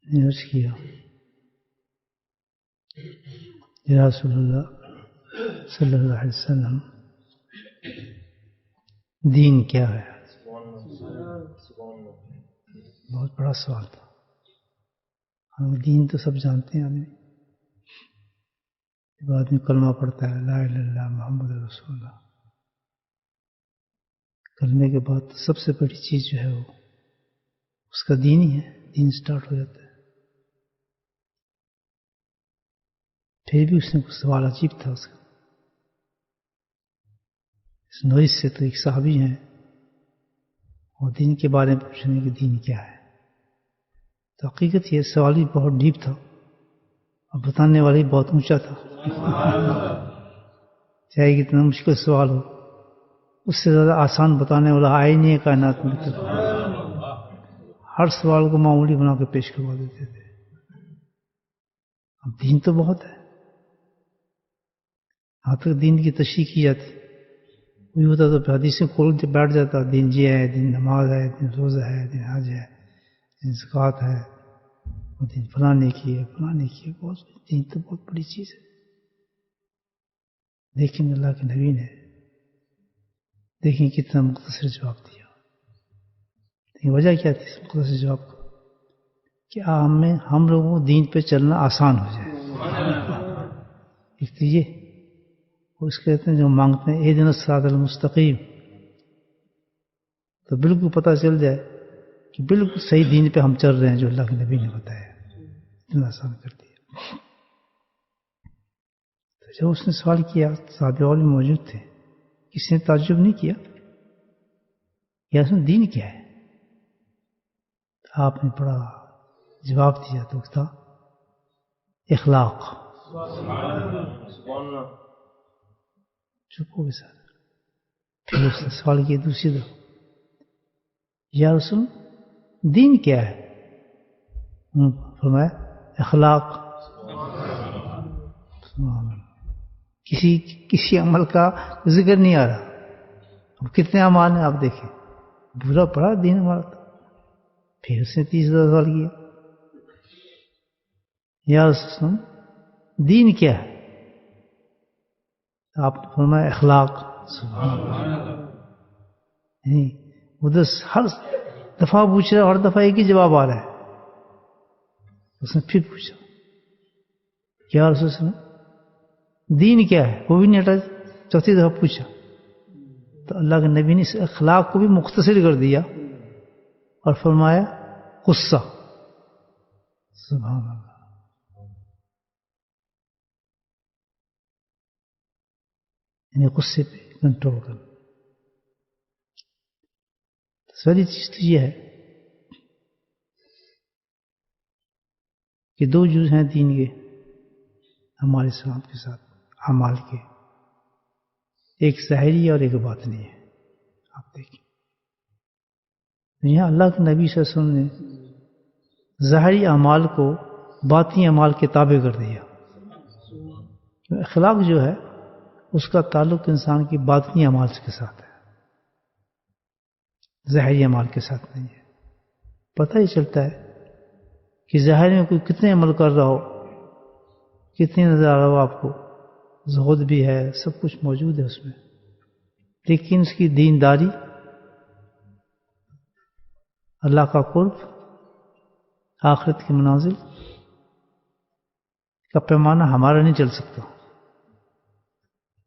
عرض کیا یا رسول اللہ صلی اللہ علیہ وسلم دین کیا ہے؟ بہت بڑا سوال تھا. ہم دین تو سب جانتے ہیں. آدمی جب آدمی کلمہ پڑھتا ہے لا الہ الا اللہ محمد رسول اللہ، کلمے کے بعد سب سے بڑی چیز جو ہے وہ اس کا دین ہی ہے. دین سٹارٹ ہو جاتا ہے. پھر بھی اس نے کچھ سوال عجیب تھا اس کا. اس نوعیت سے تو ایک صحابی ہیں، اور دین کے بارے میں پوچھنے کہ دین کیا ہے. تو حقیقت یہ سوال بھی بہت ڈیپ تھا اور بتانے والا بھی بہت اونچا تھا. چاہے کتنا مشکل سوال ہو، اس سے زیادہ آسان بتانے والا آئے نہیں ہے کائنات میں. ہر سوال کو معمولی بنا کے پیش کروا دیتے تھے. اب دین تو بہت ہے. یہاں تک دین کی تشریح کی جاتی، کوئی ہوتا تو حدیثیں کھول کے بیٹھ جاتا. دین یہ ہے، دین نماز ہے، دین روزہ ہے، دین حج ہے، دین زکوٰۃ ہے، دین فلاں نیکی ہے، فلاں نیکی ہے. بہت دین تو بہت بڑی چیز ہے. لیکن اللہ کے نبی نے دیکھیں کتنا مختصر جواب دیا. لیکن وجہ کیا تھی اس مختصر جواب کو؟ کہ ہم لوگوں کو دین پہ چلنا آسان ہو جائے. ایک تو یہ، اس کہتے ہیں جو مانگتے ہیں اہدنا الصراط المستقیم، تو بالکل پتہ چل جائے کہ بالکل صحیح دین پہ ہم چل رہے ہیں جو اللہ کے نبی نے بتایا. اتنا آسان کر دیا. تو جب اس نے سوال کیا صحابہ اور بھی موجود تھے، کسی نے تعجب نہیں کیا یا اس میں دین کیا ہے. آپ نے بڑا جواب دیا تو تھا اخلاق. چپ ہو گئے سر. پھر اس نے سوال کیا دوسری دفعہ یا رسول دین کیا ہے؟ فرمایا اخلاق. کسی عمل کا ذکر نہیں آ رہا. اب کتنے اعمال ہیں آپ دیکھیں. برا پڑا دین ہمارا تھا. پھر اس نے تیسرا سوال کیا یا رسول دین کیا ہے؟ آپ نے فرمایا اخلاق. ادھر ہر دفعہ پوچھ رہا، ہر دفعہ ایک ہی جواب آ رہا ہے. اس نے پھر پوچھا یا رسول اللہ دین کیا ہے؟ وہ بھی نہیں ہٹا. چوتھی دفعہ پوچھا تو اللہ کے نبی نے اس اخلاق کو بھی مختصر کر دیا اور فرمایا غصہ. سبحان اللہ. یعنی غصے پہ کنٹرول کرنا. ساری چیز تو یہ ہے کہ دو جز ہیں دین کے ہمارے اسلام کے ساتھ اعمال کے، ایک ظاہری اور ایک باطنی ہے. آپ دیکھیں یہاں اللہ کے نبی صلی اللہ علیہ وسلم نے ظاہری اعمال کو باطنی اعمال کے تابع کر دیا. اخلاق جو ہے اس کا تعلق انسان کی باطنی اعمال کے ساتھ ہے، ظاہری اعمال کے ساتھ نہیں ہے. پتہ ہی چلتا ہے کہ ظاہر میں کوئی کتنے عمل کر رہا ہو، کتنے نظر آ رہا ہو آپ کو، زہد بھی ہے، سب کچھ موجود ہے اس میں، لیکن اس کی دینداری، اللہ کا قرب، آخرت کے منازل کا پیمانہ ہمارا نہیں چل سکتا.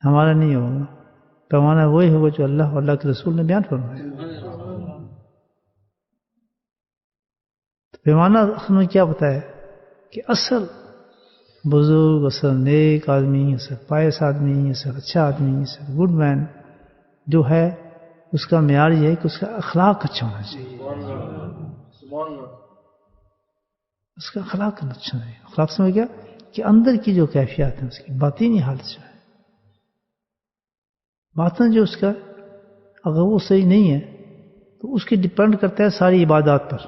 ہمارا نہیں ہوگا. پیمانہ وہی ہوگا جو اللہ اور اللہ کے رسول نے بیان فرمایا. تو پیمانہ اصل میں کیا بتایا کہ اصل بزرگ، اصل نیک آدمی، اصل پائس آدمی، اصل اچھا آدمی، اصل گڈ مین جو ہے اس کا معیار یہ ہے کہ اس کا اخلاق اچھا ہونا چاہیے. اس کا اخلاق اچھا نہیں. اخلاق سے کیا کہ اندر کی جو کیفیات ہیں اس کی باطنی حالت جو ہے، باطن جو اس کا اگر وہ صحیح نہیں ہے تو اس کی ڈپینڈ کرتا ہے ساری عبادات پر.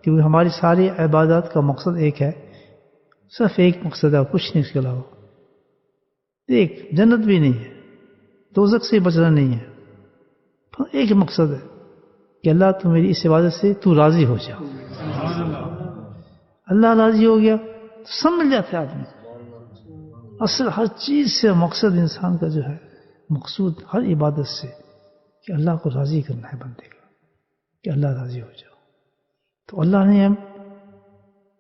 کیونکہ ہماری ساری عبادات کا مقصد ایک ہے، صرف ایک مقصد ہے، کچھ نہیں اس کے علاوہ. ایک جنت بھی نہیں ہے، دوزخ سے بچنا نہیں ہے. ایک مقصد ہے کہ اللہ تو میری اس عبادت سے تو راضی ہو جا. اللہ راضی ہو گیا تو سب مل جاتا ہے آدمی. اصل ہر چیز سے مقصد انسان کا جو ہے مقصود ہر عبادت سے کہ اللہ کو راضی کرنا ہے بندے کا, کہ اللہ راضی ہو جاؤ. تو اللہ نے ہم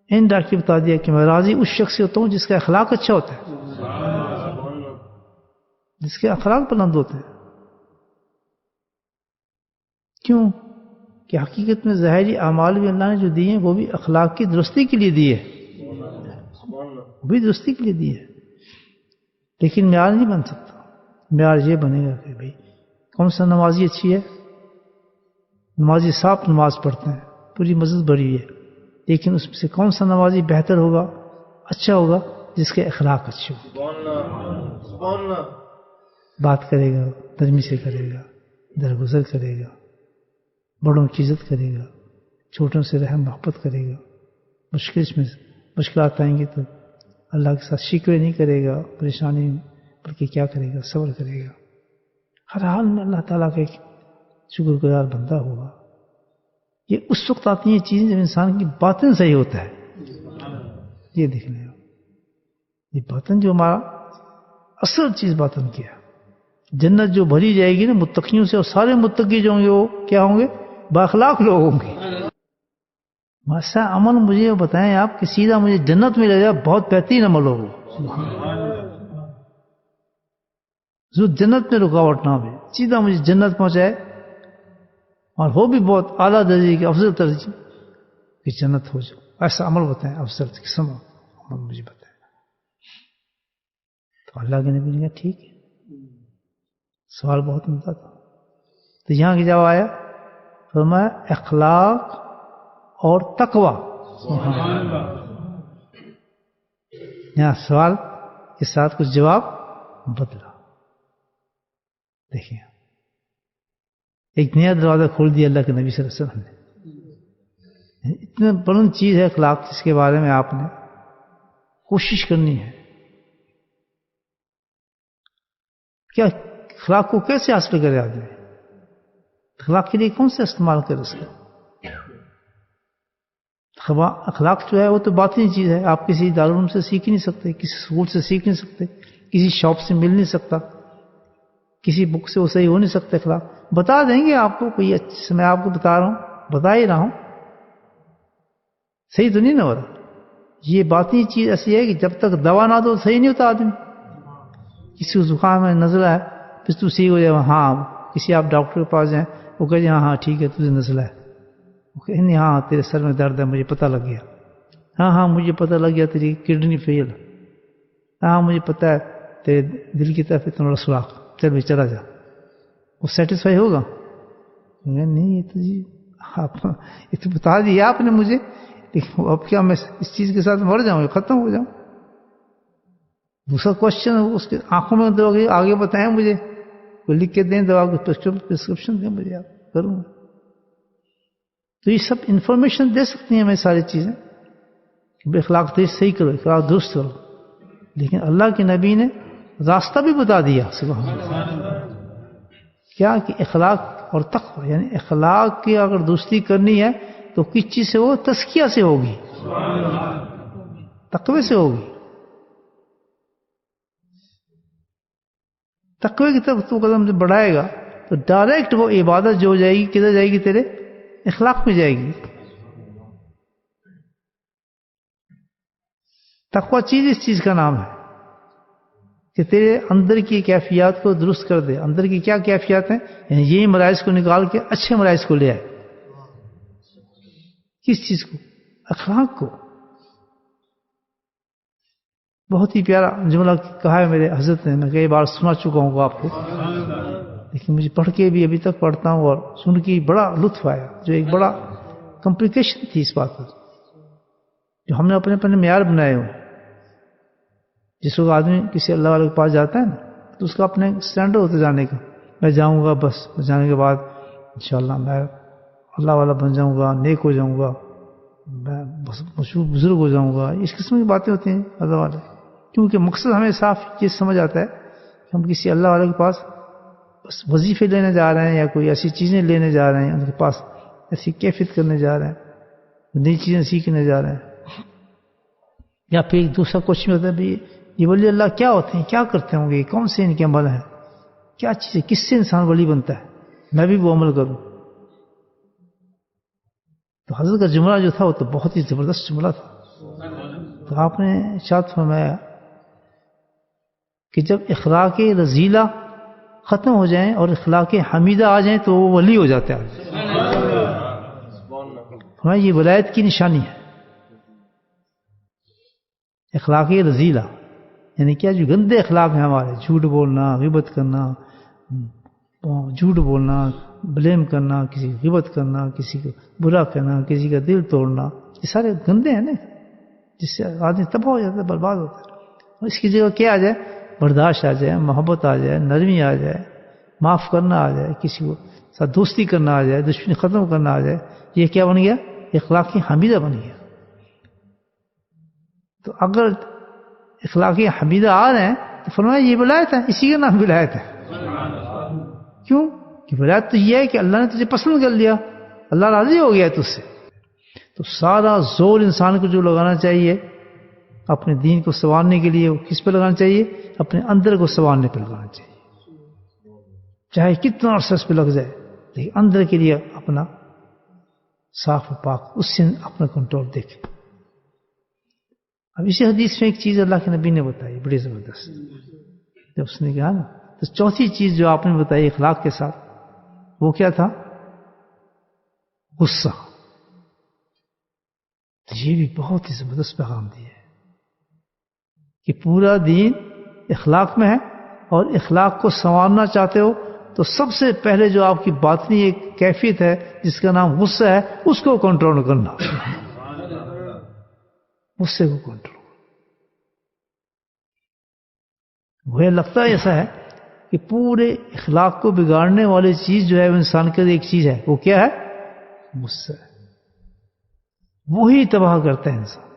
انڈائریکٹلی بتا دیا کہ میں راضی اس شخص سے ہوتا ہوں جس کا اخلاق اچھا ہوتا ہے, جس کے اخلاق بلند ہوتے ہیں. کیوں کہ حقیقت میں ظاہری اعمال بھی اللہ نے جو دیے ہیں وہ بھی اخلاق کی درستی کے لیے دیے, وہ بھی درستی کے لیے دیے, لیکن معیار نہیں بن سکتا. معیار یہ بنے گا کہ بھئی کون سا نمازی اچھی ہے, نمازی صاف نماز پڑھتے ہیں, پوری مسجد بڑی ہے, لیکن اس میں سے کون سا نمازی بہتر ہوگا, اچھا ہوگا, جس کے اخلاق اچھے ہوں. بات کرے گا, نرمی سے کرے گا, درگزر کرے گا, بڑوں کی عزت کرے گا, چھوٹوں سے رحم محبت کرے گا, مشکلات آئیں گے تو اللہ کے ساتھ شکوے نہیں کرے گا, پریشانی, بلکہ کیا کرے گا, صبر کرے گا. ہر حال میں اللہ تعالیٰ کا ایک شکر گزار بندہ ہوگا. یہ اس وقت آتی ہیں چیزیں جب انسان کی باطن صحیح ہوتا ہے. یہ دیکھ لیں, یہ باطن جو ہمارا اصل چیز باطن کیا ہے. جنت جو بھری جائے گی نا متقیوں سے, اور سارے متقی جو ہوں گے وہ کیا ہوں گے, بااخلاق لوگ ہوں گے. ایسا عمل مجھے بتائیں آپ کہ سیدھا مجھے جنت میں لے جائے, بہت بہترین عمل ہو, جو جنت میں رکاوٹ نہ ہو, سیدھا مجھے جنت پہنچائے, اور ہو بھی بہت اعلیٰ درجے کی افضل درجے کہ جنت ہو جاؤ. ایسا عمل بتائیں, افضل قسم عمل مجھے بتائیں. تو اللہ کے نبی نے کہا ٹھیک ہے. سوال بہت عمدہ تھا. تو یہاں کی جواب آیا, فرمایا اخلاق اور تقوی. یہاں سوال کے ساتھ کچھ جواب بدلا. دیکھیں ایک نیا دروازہ کھول دیا اللہ کے نبی صلی اللہ علیہ وسلم نے. اتنا بلند چیز ہے اخلاق, جس کے بارے میں آپ نے کوشش کرنی ہے. کیا اخلاق کو کیسے حاصل کرے آدمی, اخلاق کے لیے کون سے استعمال کرے اس کا. اخلاق جو ہے وہ تو باطنی چیز ہے. آپ کسی دارالعلوم سے سیکھ نہیں سکتے, کسی اسکول سے سیکھ نہیں سکتے, کسی شاپ سے مل نہیں سکتا, کسی بک سے وہ صحیح ہو نہیں سکتے. اخلاق بتا دیں گے آپ کو, کوئی اچھا, میں آپ کو بتا رہا ہوں, بتا ہی رہا ہوں, صحیح تو نہیں نہ ہو رہا. یہ باطنی چیز ایسی ہے کہ جب تک دوا نہ دو صحیح نہیں ہوتا آدمی. کسی کو زکام ہے, نزلہ ہے, پھر تو صحیح ہو جائے, ہاں کسی آپ ڈاکٹر کے پاس جائیں, وہ کہتے ہیں ہاں ٹھیک ہے تجھے نزلہ ہے. وہ کہیں نہیں, ہاں تیرے سر میں درد ہے, مجھے پتہ لگ گیا, ہاں مجھے پتہ لگ گیا تیری کڈنی فیل, ہاں مجھے پتہ ہے تیرے دل کی طرف اتنا سوراخ, چل بھی چلا جا. وہ سیٹسفائی ہوگا نہیں. یہ تو جی آپ یہ تو بتا دیا آپ نے مجھے, لیکن اب کیا میں اس چیز کے ساتھ مر جاؤں, ختم ہو جاؤں. دوسرا کوشچن اس کے آنکھوں میں دو آگے بتائیں مجھے, کوئی لکھ کے دیں دوا کی پرسکرپشن دیں مجھے, آپ کروں گا. تو یہ سب انفارمیشن دے سکتی ہیں ہمیں ساری چیزیں کہ اخلاق صحیح کرو, اخلاق درست کرو. لیکن اللہ کے نبی نے راستہ بھی بتا دیا. سبحان اللہ. کیا کہ اخلاق اور تقوی, یعنی اخلاق کی اگر درستی کرنی ہے تو کس چیز سے ہو, تزکیہ سے ہوگی, تقوی سے ہوگی. تقوی کی طرف تو قدم سے بڑھائے گا تو ڈائریکٹ وہ عبادت جو ہو جائے گی, کدھر جائے گی, تیرے اخلاق میں جائے گی. تقوی چیز اس چیز کا نام ہے کہ تیرے اندر کی کیفیات کو درست کر دے. اندر کی کیا کیفیات ہیں, یعنی یہی مراحل کو نکال کے اچھے مراحل کو لے آئے. کس چیز کو, اخلاق کو. بہت ہی پیارا جملہ کہا ہے میرے حضرت نے, میں کئی بار سنا چکا ہوں آپ کو, لیکن مجھے پڑھ کے بھی ابھی تک پڑھتا ہوں اور سن کے بڑا لطف آیا. جو ایک بڑا کمپلیکیشن تھی اس بات پر, جو ہم نے اپنے اپنے معیار بنائے ہوئے. جس وقت آدمی کسی اللہ والے کے پاس جاتا ہے نا, تو اس کا اپنے اسٹینڈرڈ ہوتے جانے کا, میں جاؤں گا بس, جانے کے بعد انشاءاللہ میں اللہ والا بن جاؤں گا, نیک ہو جاؤں گا, میں مشہور بزرگ ہو جاؤں گا. اس قسم کی باتیں ہوتی ہیں اللہ والے, کیونکہ مقصد ہمیں صاف یہ سمجھ آتا ہے کہ ہم کسی اللہ والے کے پاس بس وظیفے لینے جا رہے ہیں, یا کوئی ایسی چیزیں لینے جا رہے ہیں, ان کے پاس ایسی کیفیت کرنے جا رہے ہیں, نئی چیزیں سیکھنے جا رہے ہیں. یا پھر ایک دوسرا کوشچن ہوتا ہے بھی یہ ولی اللہ کیا ہوتے ہیں, کیا کرتے ہوں گے, کون سے ان کے عمل ہیں, کیا چیز ہے, کس سے انسان ولی بنتا ہے, میں بھی وہ عمل کروں. تو حضرت کا جملہ جو تھا وہ تو بہت ہی زبردست جملہ تھا. تو آپ نے ارشاد فرمایا کہ جب اخلاق رذیلہ ختم ہو جائیں اور اخلاق حمیدہ آ جائیں تو وہ ولی ہو جاتا ہے. فرمایا یہ ولایت کی نشانی ہے. اخلاق رذیلہ یعنی کیا, جو گندے اخلاق ہیں ہمارے, جھوٹ بولنا, غیبت کرنا, جھوٹ بولنا, بلیم کرنا, کسی کی غیبت کرنا, کسی کو برا کرنا, کسی کا دل توڑنا, یہ سارے گندے ہیں نا, جس سے آدمی تباہ ہو جاتا ہے, برباد ہوتا ہے. اور اس کی جگہ کیا آ جائے, برداشت آ جائے, محبت آ جائے, نرمی آ جائے, معاف کرنا آ جائے, کسی کو ساتھ دوستی کرنا آ جائے, دشمنی ختم کرنا آ جائے. یہ کیا بن گیا, اخلاق حمیدہ بن گیا. تو اگر اخلاق حمیدہ آ رہے ہیں تو فرمایا یہ ولایت ہے, اسی کا نام ولایت ہے. کیوں کہ ولایت تو یہ ہے کہ اللہ نے تجھے پسند کر لیا, اللہ راضی ہو گیا ہے تجھ سے. تو سارا زور انسان کو جو لگانا چاہیے اپنے دین کو سنوارنے کے لیے, وہ کس پہ لگانا چاہیے, اپنے اندر کو سنوارنے پہ لگانا چاہیے. چاہے کتنا عرصہ اس پہ لگ جائے, لیکن اندر کے لیے اپنا صاف و پاک, اس سے اپنا کنٹرول دیکھیں. اب اسی حدیث میں ایک چیز اللہ کے نبی نے بتائی بڑی زبردست. جب اس نے کہا نا, تو چوتھی چیز جو آپ نے بتائی اخلاق کے ساتھ, وہ کیا تھا, غصہ. تو یہ بھی بہت ہی زبردست پیغام دیا ہے کہ پورا دین اخلاق میں ہے, اور اخلاق کو سنوارنا چاہتے ہو تو سب سے پہلے جو آپ کی باطنی ایک کیفیت ہے جس کا نام غصہ ہے, اس کو کنٹرول کرنا. غصے کو کنٹرول. وہ لگتا ہے ایسا ہے کہ پورے اخلاق کو بگاڑنے والی چیز جو ہے وہ انسان کے ایک چیز ہے, وہ کیا ہے, غصہ ہے. وہی تباہ کرتا ہے انسان.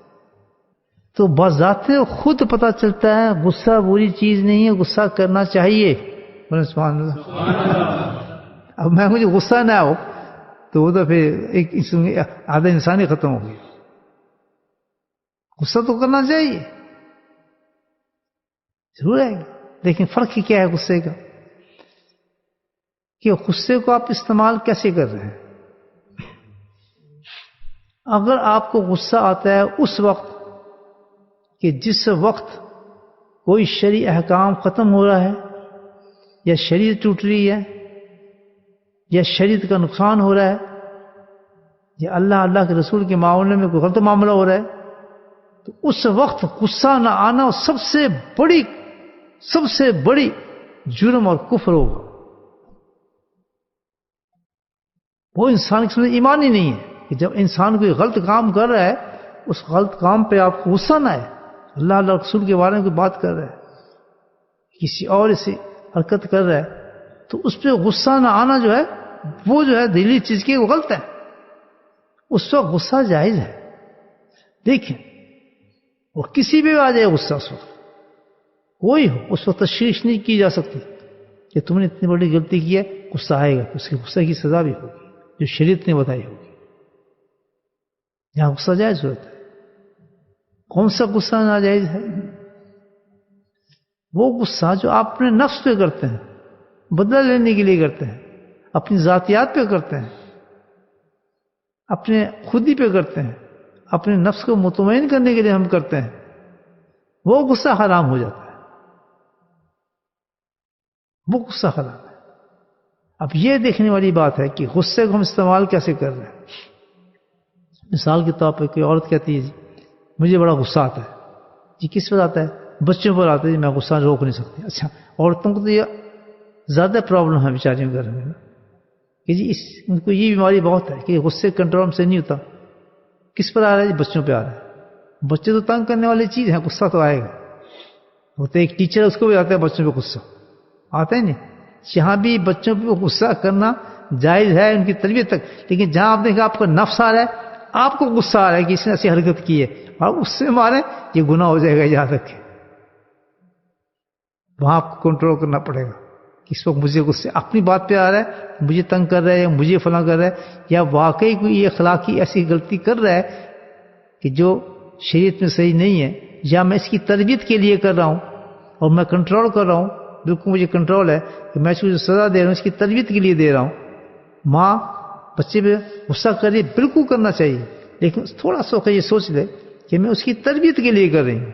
تو بذات خود پتہ چلتا ہے غصہ بری چیز نہیں ہے, غصہ کرنا چاہیے. سبحان اللہ. اب میں مجھے غصہ نہ ہو تو وہ تو پھر ایک آدھا انسان ہی ختم ہو گیا. غصہ تو کرنا چاہیے, ضرور ہے, لیکن فرق کیا ہے غصے کا, کہ غصے کو آپ استعمال کیسے کر رہے ہیں. اگر آپ کو غصہ آتا ہے اس وقت کہ جس وقت کوئی شرعی احکام ختم ہو رہا ہے, یا شریعت ٹوٹ رہی ہے, یا شریعت کا نقصان ہو رہا ہے, یا اللہ کے رسول کے معاملے میں کوئی غلط معاملہ ہو رہا ہے, تو اس وقت غصہ نہ آنا سب سے بڑی جرم اور کفر ہوگا. وہ انسان کے سامنے ایمان ہی نہیں ہے کہ جب انسان کوئی غلط کام کر رہا ہے, اس غلط کام پہ آپ کو غصہ نہ آئے. اللہ رسول کے بارے میں کوئی بات کر رہا ہے, کسی اور سے حرکت کر رہا ہے, تو اس پہ غصہ نہ آنا جو ہے وہ جو ہے دلی چیز کی وہ غلط ہے. اس وقت غصہ جائز ہے. دیکھیں, وہ کسی بھی آ جائے غصہ, اس وقت کوئی ہو, اس وقت تشخیص نہیں کی جا سکتی کہ تم نے اتنی بڑی غلطی کی ہے. غصہ آئے گا, اس کے غصہ کی سزا بھی ہوگی جو شریعت نے بتائی ہوگی. یہاں غصہ جائز ہوتا ہے. کون سا غصہ ناجائز ہے؟ وہ غصہ جو آپ اپنے نفس پہ کرتے ہیں, بدلہ لینے کے لیے کرتے ہیں, اپنی ذاتیات پہ کرتے ہیں, اپنے خودی پہ کرتے ہیں, اپنے نفس کو مطمئن کرنے کے لیے ہم کرتے ہیں, وہ غصہ حرام ہو جاتا ہے. وہ غصہ حرام ہے. اب یہ دیکھنے والی بات ہے کہ غصے کو ہم استعمال کیسے کر رہے ہیں. مثال کے طور پہ کوئی عورت کہتی ہے جی مجھے بڑا غصہ آتا ہے. جی کس پر آتا ہے؟ بچوں پر آتا ہے. جی میں غصہ روک نہیں سکتی. اچھا, عورتوں کو تو یہ زیادہ پرابلم ہے بیچاریوں کے گھر میں کہ جی ان کو یہ بیماری بہت ہے کہ غصے کنٹرول سے نہیں ہوتا. کس پر آ رہا ہے؟ جی بچوں پہ آ رہا ہے. بچے تو تنگ کرنے والی چیز ہے, غصہ تو آئے گا. وہ تو ایک ٹیچر اس کو بھی آتا ہے بچوں پہ غصہ آتا ہے نہیں. جہاں بھی بچوں پہ غصہ کرنا جائز ہے ان کی تربیت تک, لیکن جہاں آپ دیکھیں آپ کا نفس آ رہا ہے, آپ کو غصہ آ رہا ہے کہ اس نے ایسی حرکت کی ہے اور اس سے مارے, یہ گناہ ہو جائے گا. یاد رکھیں وہاں آپ کو کنٹرول کرنا پڑے گا کہ اس وقت مجھے غصے اپنی بات پہ آ رہا ہے, مجھے تنگ کر رہا ہے, یا مجھے فلاں کر رہا ہے, یا واقعی کوئی اخلاقی ایسی غلطی کر رہا ہے کہ جو شریعت میں صحیح نہیں ہے, یا میں اس کی تربیت کے لیے کر رہا ہوں اور میں کنٹرول کر رہا ہوں، بالکل مجھے کنٹرول ہے کہ میں اس کو جو سزا دے رہا ہوں اس کی تربیت کے لیے دے رہا ہوں. ماں بچے پہ غصہ کر رہی ہے، بالکل کرنا چاہیے، لیکن تھوڑا سا یہ سوچ لے کہ میں اس کی تربیت کے لیے کر رہی ہوں.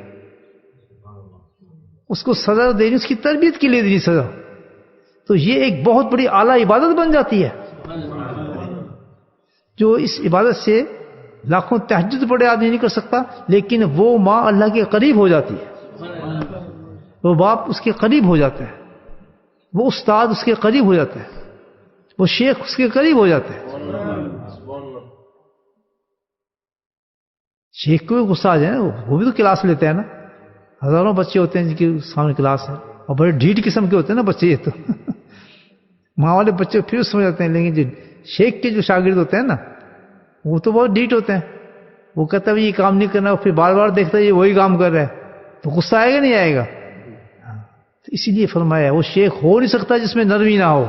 اس کو سزا دے رہی ہوں، اس کی تربیت کے لیے دے رہی سزا، تو یہ ایک بہت بڑی اعلیٰ عبادت بن جاتی ہے. جو اس عبادت سے لاکھوں تہجد پڑے آدمی نہیں کر سکتا، لیکن وہ ماں اللہ کے قریب ہو جاتی ہے، وہ باپ اس کے قریب ہو جاتا ہے، وہ استاد اس کے قریب ہو جاتا ہے، وہ شیخ اس کے قریب ہو جاتا ہے. شیخ کو بھی غصہ آ جائے نا، وہ بھی تو کلاس لیتے ہیں نا. ہزاروں بچے ہوتے ہیں جن کے سامنے کلاس ہے، اور بڑے ڈھیٹ قسم کے ہوتے ہیں نا بچے. یہ تو ماں والے بچے پھر سمجھ جاتے ہیں، لیکن جو شیخ کے جو شاگرد ہوتے ہیں نا وہ تو بہت ڈھیٹ ہوتے ہیں. وہ کہتا ہے یہ کام نہیں کرنا، پھر بار بار دیکھتا ہے یہ وہی کام کر رہا ہے، تو غصہ آئے گا نہیں آئے گا. تو اسی لیے فرمایا وہ شیخ ہو نہیں سکتا جس میں نرمی نہ ہو.